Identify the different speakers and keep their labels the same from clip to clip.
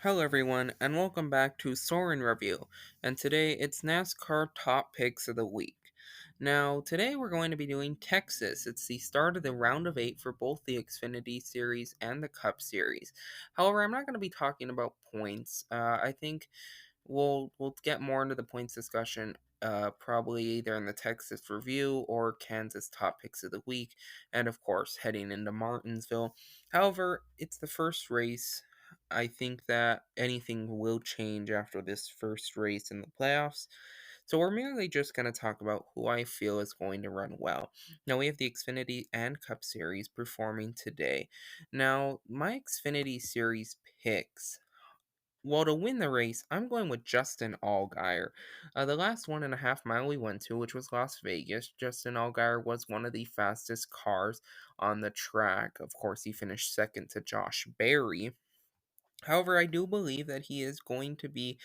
Speaker 1: Hello everyone, and welcome back to Soren Review. And today it's NASCAR Top Picks of the Week. Now, today we're going to be doing Texas. It's the start of the round of 8 for both the Xfinity Series and the Cup Series. However, I'm not going to be talking about points. I think we'll get more into the points discussion probably either in the Texas review or Kansas top picks of the week, and of course heading into Martinsville. However, it's the first race. I think that anything will change after this first race in the playoffs. So we're merely just going to talk about who I feel is going to run well. Now we have the Xfinity and Cup Series performing today. Now, my Xfinity Series picks, well, to win the race, I'm going with Justin Allgeyer. The last 1.5 mile we went to, which was Las Vegas, Justin Allgeyer was one of the fastest cars on the track. Of course, he finished second to Josh Berry. However, I do believe that he is going to be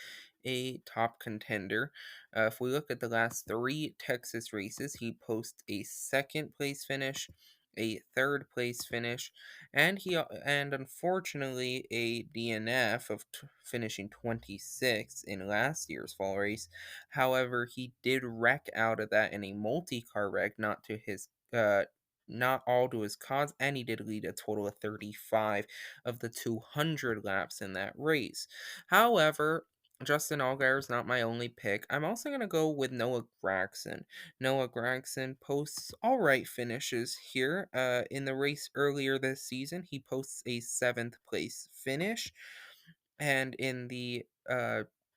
Speaker 1: a top contender. If we look at the last three Texas races, he posts a second place finish, a third place finish, and unfortunately a DNF of finishing 26th in last year's fall race. However, he did wreck out of that in a multi-car wreck, not all to his cause, and he did lead a total of 35 of the 200 laps in that race. However, Justin Allgaier is not my only pick. I'm also going to go with Noah Graxson. Noah Graxson posts all right finishes here. In the race earlier this season, he posts a seventh place finish. And in the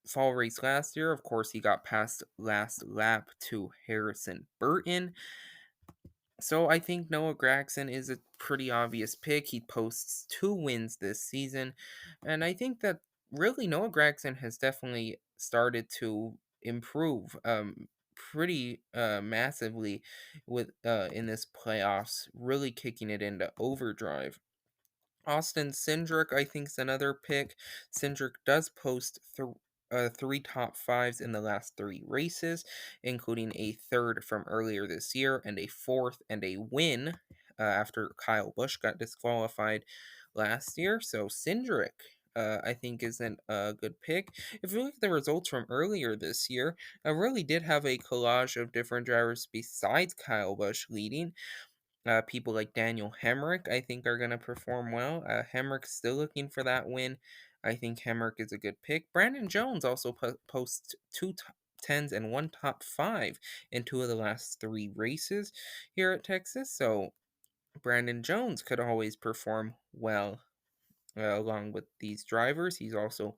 Speaker 1: fall race last year, of course, he got past last lap to Harrison Burton. So I think Noah Graxson is a pretty obvious pick. He posts 2 wins this season, and I think that really Noah Graxson has definitely started to improve pretty massively with in this playoffs, really kicking it into overdrive. Austin Syndrick, I think, is another pick. Syndrick does post three top fives in the last three races, including a third from earlier this year and a fourth and a win after Kyle Busch got disqualified last year. So Syndrick, I think, isn't a good pick. If you look at the results from earlier this year, I really did have a collage of different drivers besides Kyle Busch leading. People like Daniel Hemrick, I think, are going to perform well. Hemrick's still looking for that win. I think Hemrick is a good pick. Brandon Jones also posts two top tens and one top five in two of the last three races here at Texas. So Brandon Jones could always perform well along with these drivers. He's also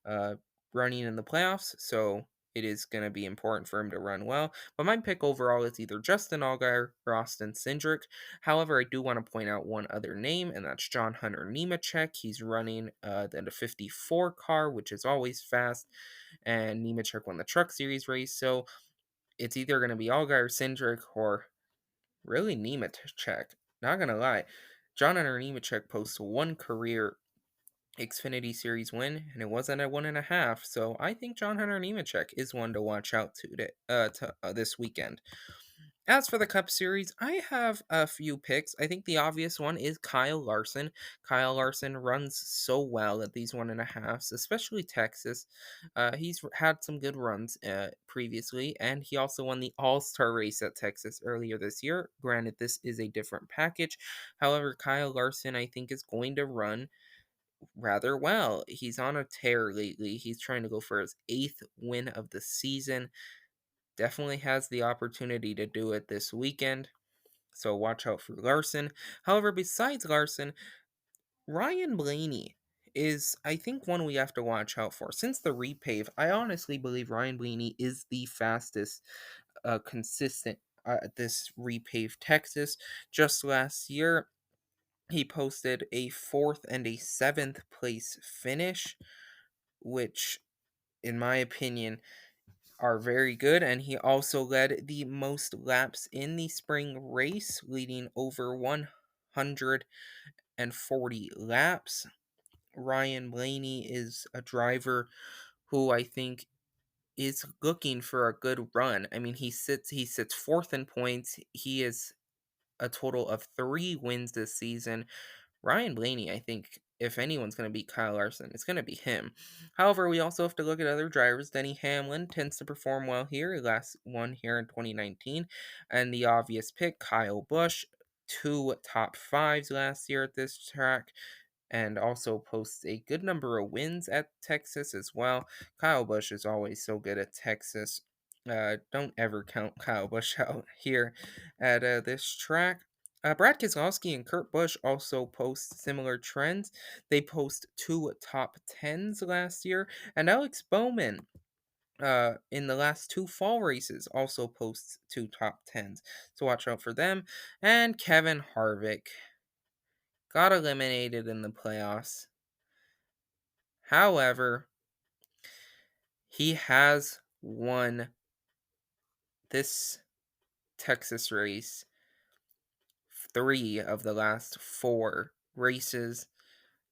Speaker 1: uh, running in the playoffs, so it is going to be important for him to run well. But my pick overall is either Justin Allgaier or Austin Cindric. However, I do want to point out one other name, and that's John Hunter Nemechek. He's running the 54 car, which is always fast, and Nemechek won the Truck Series race, so it's either going to be Allgaier, Cindric, or really Nemechek. Not going to lie. John Hunter Nemechek posts one career Xfinity Series win, and it wasn't at 1.5. So I think John Hunter Nemechek is one to watch out to this weekend. As for the Cup Series, I have a few picks. I think the obvious one is Kyle Larson. Kyle Larson runs so well at these 1.5s, especially Texas. He's had some good runs previously, and he also won the All Star race at Texas earlier this year. Granted, this is a different package. However, Kyle Larson, I think, is going to run rather well. He's on a tear lately. He's trying to go for his 8th win of the season. Definitely has the opportunity to do it this weekend. So watch out for Larson. However, besides Larson, Ryan Blaney is, I think, one we have to watch out for. Since the repave, I honestly believe Ryan Blaney is the fastest consistent at this repave Texas. Just last year, he posted a fourth and a seventh place finish, which, in my opinion, are very good. And he also led the most laps in the spring race, leading over 140 laps. Ryan Blaney is a driver who I think is looking for a good run. I mean, he sits fourth in points. He is a total of 3 wins this season. Ryan Blaney, I think, if anyone's going to beat Kyle Larson, it's going to be him. However, we also have to look at other drivers. Denny Hamlin tends to perform well here. He last won here in 2019. And the obvious pick, Kyle Busch, 2 top 5s last year at this track, and also posts a good number of wins at Texas as well. Kyle Busch is always so good at Texas. Don't ever count Kyle Busch out here at this track. Brad Keselowski and Kurt Busch also post similar trends. They post 2 top 10s last year, and Alex Bowman in the last 2 fall races also posts 2 top 10s. So watch out for them. And Kevin Harvick got eliminated in the playoffs. However, he has won this Texas race 3 of the last 4 races.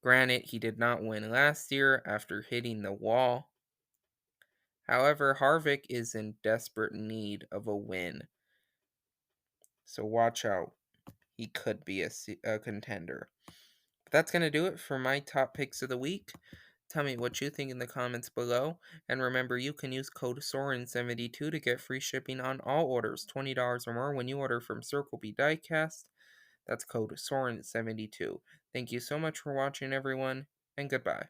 Speaker 1: Granted, he did not win last year after hitting the wall. However, Harvick is in desperate need of a win. So watch out. He could be a contender. But that's going to do it for my top picks of the week. Tell me what you think in the comments below. And remember, you can use code Soren72 to get free shipping on all orders, $20 or more when you order from Circle B Diecast. That's code Soren72. Thank you so much for watching, everyone, and goodbye.